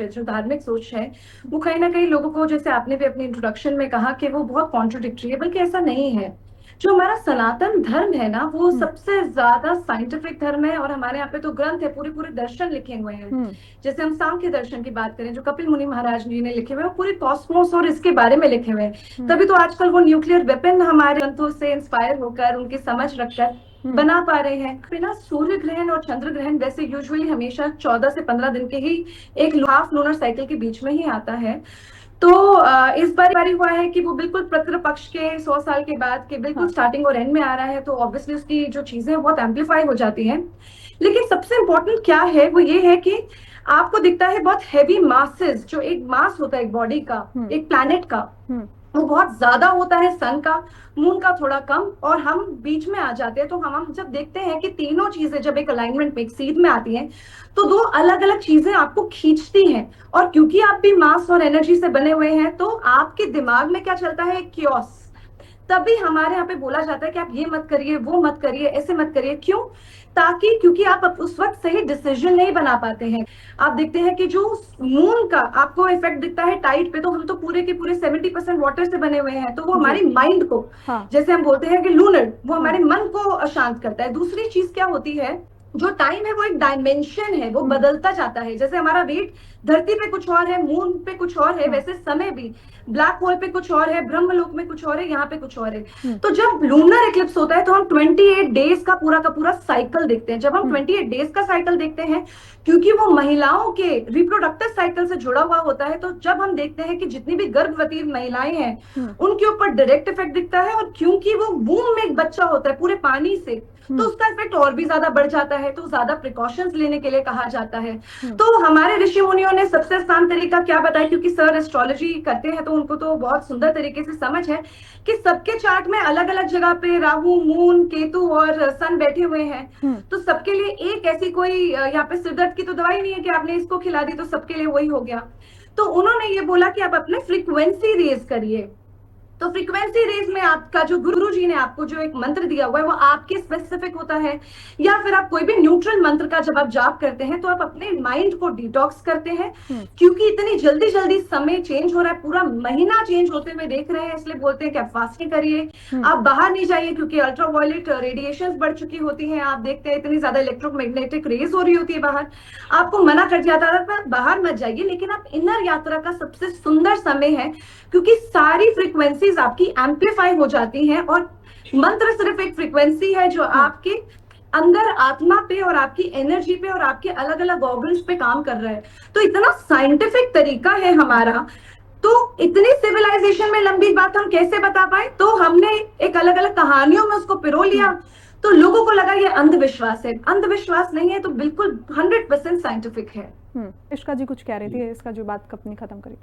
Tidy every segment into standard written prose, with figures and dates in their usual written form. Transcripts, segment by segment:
है, जो धार्मिक सोच है, वो कहीं ना कहीं लोगों को, जैसे आपने भी अपने इंट्रोडक्शन में कहा कि वो बहुत कॉन्ट्रोडिक्टरी है, बल्कि ऐसा नहीं है। जो हमारा सनातन धर्म है ना, वो हम्म। सबसे ज्यादा साइंटिफिक धर्म है, और हमारे यहाँ पे तो ग्रंथ है, पूरे पूरे दर्शन लिखे हुए हैं। हम्म। जैसे हम सांख्य दर्शन की बात करें, जो कपिल मुनि महाराज जी ने लिखे हुए हैं, वो पूरे कॉस्मोस और इसके बारे में लिखे हुए हैं। हम्म। तभी तो आजकल वो न्यूक्लियर वेपन हमारे ग्रंथों से इंस्पायर होकर, उनकी समझ रखकर हम्म। बना पा रहे हैं। बिना सूर्य ग्रहण और चंद्र ग्रहण वैसे यूजुअली हमेशा 14 से 15 दिन के ही एक हाफ लूनर साइकिल के बीच में ही आता है। तो इस बार हुआ है कि वो बिल्कुल पितृ पक्ष के 100 साल के बाद के बिल्कुल हाँ। स्टार्टिंग और एंड में आ रहा है, तो ऑब्वियसली उसकी जो चीजें हैं बहुत एम्पलीफाई हो जाती हैं। लेकिन सबसे इम्पोर्टेंट क्या है, वो ये है कि आपको दिखता है बहुत हैवी मासेस, जो एक मास होता है एक बॉडी का, हम्म। एक प्लैनेट का, हम्म। वो बहुत ज्यादा होता है सन का, मून का थोड़ा कम, और हम बीच में आ जाते हैं। तो हम जब देखते हैं कि तीनों चीजें जब एक अलाइनमेंट में, एक सीध में आती हैं, तो दो अलग अलग चीजें आपको खींचती हैं। और क्योंकि आप भी मास और एनर्जी से बने हुए हैं, तो आपके दिमाग में क्या चलता है, क्योस। तभी हमारे यहाँ पे बोला जाता है कि आप ये मत करिए, वो मत करिए, ऐसे मत करिए। क्यों? ताकि क्योंकि आप उस वक्त सही डिसीजन नहीं बना पाते हैं। आप देखते हैं कि जो मून का आपको इफेक्ट दिखता है टाइट पे, तो हम तो पूरे के पूरे 70% वाटर से बने हुए हैं, तो वो जी। हमारी माइंड को, हाँ। जैसे हम बोलते हैं कि लूनर, वो हाँ। हमारे मन को अशांत करता है। दूसरी चीज क्या होती है, जो टाइम है वो एक डायमेंशन है, वो हम्म। बदलता जाता है। जैसे हमारा वेट धरती पे कुछ और है, मून पे कुछ और है, हाँ। वैसे समय भी ब्लैक होल पे कुछ और है, ब्रह्मलोक में कुछ और है, यहाँ पे कुछ और है। हम्म। तो जब लूनर एक्लिप्स होता है, तो हम 28 डेज का पूरा साइकिल देखते हैं। जब हम हम्म। 28 डेज का साइकिल देखते हैं, क्योंकि वो महिलाओं के रिप्रोडक्टिव साइकिल से जुड़ा हुआ होता है, तो जब हम देखते हैं कि जितनी भी गर्भवती महिलाएं हैं, हम्म। उनके ऊपर डायरेक्ट इफेक्ट दिखता है। और क्योंकि वो वूम में एक बच्चा होता है पूरे पानी से, तो हम्म। उसका इफेक्ट और भी ज्यादा बढ़ जाता है, तो ज्यादा प्रिकॉशंस लेने के लिए कहा जाता है। हम्म। तो हमारे ऋषि मुनियों ने सबसे आसान तरीका क्या बताया, क्योंकि सर एस्ट्रोलॉजी करते हैं, तो उनको तो बहुत सुंदर तरीके से समझ है कि सबके चार्ट में अलग अलग जगह पे राहु, मून, केतु और सन बैठे हुए हैं। हम्म। तो सबके लिए एक ऐसी कोई यहाँ पे सिरदर्द की तो दवाई नहीं है कि आपने इसको खिला दी तो सबके लिए वही हो गया। तो उन्होंने ये बोला कि आप अपने फ्रीक्वेंसी रेज करिए। तो फ्रीक्वेंसी रेंज में आपका जो गुरु जी ने आपको जो एक मंत्र दिया हुआ है, वो आपके स्पेसिफिक होता है। या फिर आप कोई भी न्यूट्रल मंत्र का जब आप जाप करते हैं, तो आप अपने माइंड को डिटॉक्स करते हैं। हम्म। क्योंकि इतनी जल्दी जल्दी समय चेंज हो रहा है, पूरा महीना चेंज होते हुए देख रहे हैं, इसलिए बोलते हैं कि आप फास्टिंग करिए। हम्म। आप बाहर नहीं जाइए, क्योंकि अल्ट्रावायलेट रेडिएशन बढ़ चुकी होती हैं। आप देखते हैं इतनी ज्यादा इलेक्ट्रोमैग्नेटिक रेज हो रही होती है बाहर, आपको मना कर दिया जाता है बाहर मत जाइए। लेकिन आप इनर यात्रा का सबसे सुंदर समय है, क्योंकि सारी फ्रीक्वेंसीज आपकी एम्पलीफाई हो जाती हैं। और मंत्र सिर्फ एक फ्रीक्वेंसी है जो हम्म। आपके अंदर आत्मा पे और आपकी एनर्जी पे और आपके अलग अलग ऑर्गन्स पे काम कर रहा है। तो इतना साइंटिफिक तरीका है हमारा। तो इतनी सिविलाइजेशन में लंबी बात हम कैसे बता पाए, तो हमने एक अलग अलग कहानियों में उसको पिरो लिया। हम्म। तो लोगों को लगा ये अंधविश्वास है। अंधविश्वास नहीं है, तो बिल्कुल 100% साइंटिफिक है। इश्का जी कुछ कह रही थी, इसका जो बात अपनी खत्म करी।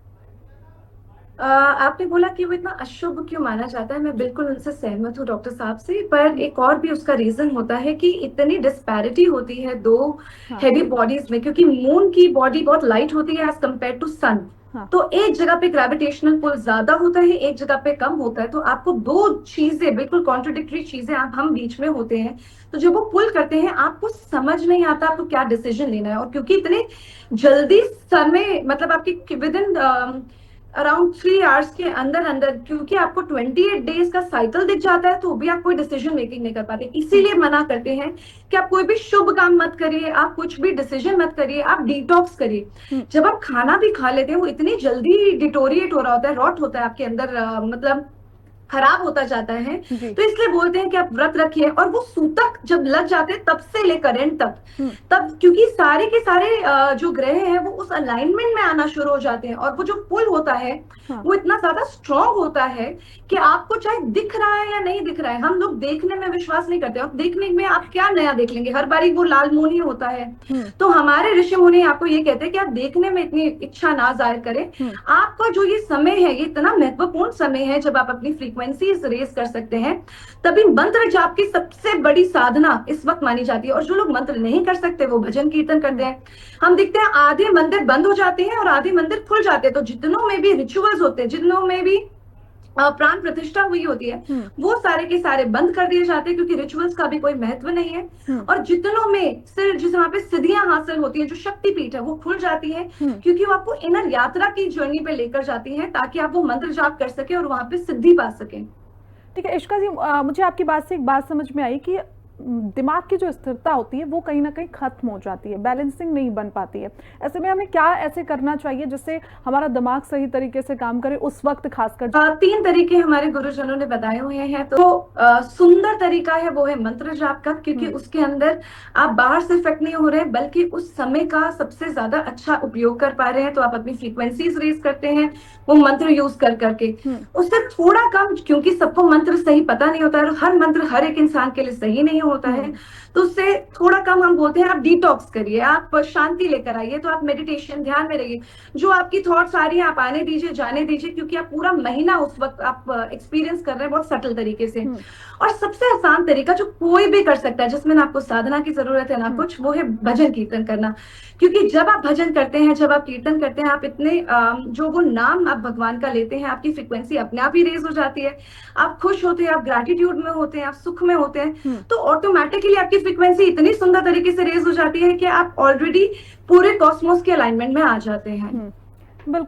आपने बोला कि वो इतना अशुभ क्यों माना जाता है, मैं बिल्कुल उनसे सहमत हूँ डॉक्टर साहब से। पर एक और भी उसका रीजन होता है कि इतनी डिस्पैरिटी होती है दो हाँ। हैवी बॉडीज में, क्योंकि मून की बॉडी बहुत लाइट होती है एज कम्पेयर टू सन। हाँ। तो एक जगह पे ग्रेविटेशनल पुल ज्यादा होता है, एक जगह पे कम होता है। तो आपको दो चीजें, बिल्कुल कॉन्ट्रोडिक्टरी चीजें, आप हम बीच में होते हैं। तो जब वो पुल करते हैं, आपको समझ नहीं आता आपको क्या डिसीजन लेना है। और क्योंकि इतने जल्दी समय, मतलब आपकी विद इन अराउंड 3 आवर्स के अंदर अंदर, क्योंकि आपको 28 डेज का साइकिल दिख जाता है, तो भी आप कोई डिसीजन मेकिंग नहीं कर पाते। हम्म। इसीलिए मना करते हैं कि आप कोई भी शुभ काम मत करिए, आप कुछ भी डिसीजन मत करिए, आप डिटॉक्स करिए। हम्म। जब आप खाना भी खा लेते हैं, वो इतनी जल्दी डिटोरिएट हो रहा होता है, रॉट होता है आपके अंदर, मतलब खराब होता जाता है। जी। तो इसलिए बोलते हैं कि आप व्रत रखिए। और वो सूतक जब लग जाते हैं, तब से लेकर एंड तक, हम्म। तब क्योंकि सारे के सारे जो ग्रह हैं वो उस अलाइनमेंट में आना शुरू हो जाते हैं, और वो जो पुल होता है हाँ। वो इतना ज्यादा स्ट्रांग होता है कि आपको चाहे दिख रहा है या नहीं दिख रहा है, हम लोग देखने में विश्वास नहीं करते। और देखने में आप क्या नया देख लेंगे, हर बारी वो लाल मून ही होता है। हम्म। तो हमारे ऋषि मुनि आपको ये कहते हैं कि आप देखने में इतनी इच्छा ना जाहिर करें। हम्म। आपका जो ये समय है, ये इतना महत्वपूर्ण समय है जब आप अपनी फ्रीक्वेंसी रेज कर सकते हैं। तभी मंत्र जाप की सबसे बड़ी साधना इस वक्त मानी जाती है। और जो लोग मंत्र नहीं कर सकते, वो भजन कीर्तन करते हैं। हम देखते हैं आधे मंदिर बंद हो जाते हैं और आधे मंदिर खुल जाते हैं। तो जितनों में भी रिचुअल्स होते हैं, जितनों में भी प्राण प्रतिष्ठा हुई होती है, वो सारे के सारे बंद कर दिए जाते हैं, क्योंकि रिचुअल्स का भी कोई महत्व नहीं है। और जितनों में सिर्फ जिस वहां पे सिद्धियां हासिल होती है, जो शक्तिपीठ है, वो खुल जाती है, क्योंकि वो आपको इनर यात्रा की जर्नी पे लेकर जाती है, ताकि आप वो मंत्र जाप कर सके और वहां पे सिद्धि पा सके। ठीक है इश्का जी, मुझे आपकी बात से एक बात समझ में आई कि दिमाग की जो स्थिरता होती है वो कहीं ना कहीं खत्म हो जाती है, बैलेंसिंग नहीं बन पाती है। ऐसे में हमें क्या ऐसे करना चाहिए जिससे हमारा दिमाग सही तरीके से काम करे उस वक्त खासकर? 3 तरीके हमारे गुरुजनों ने बताए हुए हैं। तो सुंदर तरीका है वो है मंत्र जाप का, क्योंकि उसके अंदर आप बाहर से इफेक्ट नहीं हो रहे हैं, बल्कि उस समय का सबसे ज्यादा अच्छा उपयोग कर पा रहे हैं। तो आप अपनी फ्रीक्वेंसीज रेज करते हैं वो मंत्र यूज कर करके। उससे थोड़ा कम, क्योंकि सबको मंत्र सही पता नहीं होता है, हर मंत्र हर एक इंसान के लिए सही नहीं होता है, तो उससे थोड़ा कम हम बोलते हैं आप डिटॉक्स करिए, आप शांति लेकर आइए। तो आप मेडिटेशन, ध्यान में रहिए, जो आपकी थॉट्स आ रही है आप आने दीजिए, जाने दीजिए, क्योंकि आप पूरा महीना उस वक्त आप एक्सपीरियंस कर रहे हैं बहुत सटल तरीके से। और सबसे आसान तरीका जो कोई भी कर सकता है, जिसमें ना आपको साधना की जरूरत है ना कुछ, वो है भजन कीर्तन करना। क्योंकि जब आप भजन करते हैं, जब आप कीर्तन करते हैं, आप इतने जो वो नाम आप भगवान का लेते हैं, आपकी फ्रिक्वेंसी अपने आप ही रेज हो जाती है, आप खुश होते हैं, आप ग्रेटिट्यूड में होते हैं, आप सुख में होते हैं, तो ऑटोमेटिकली आपकी फ्रिक्वेंसी इतनी सुंदर तरीके से रेज हो जाती है कि आप ऑलरेडी पूरे कॉस्मोस के अलाइनमेंट में आ जाते हैं। बिल्कुल।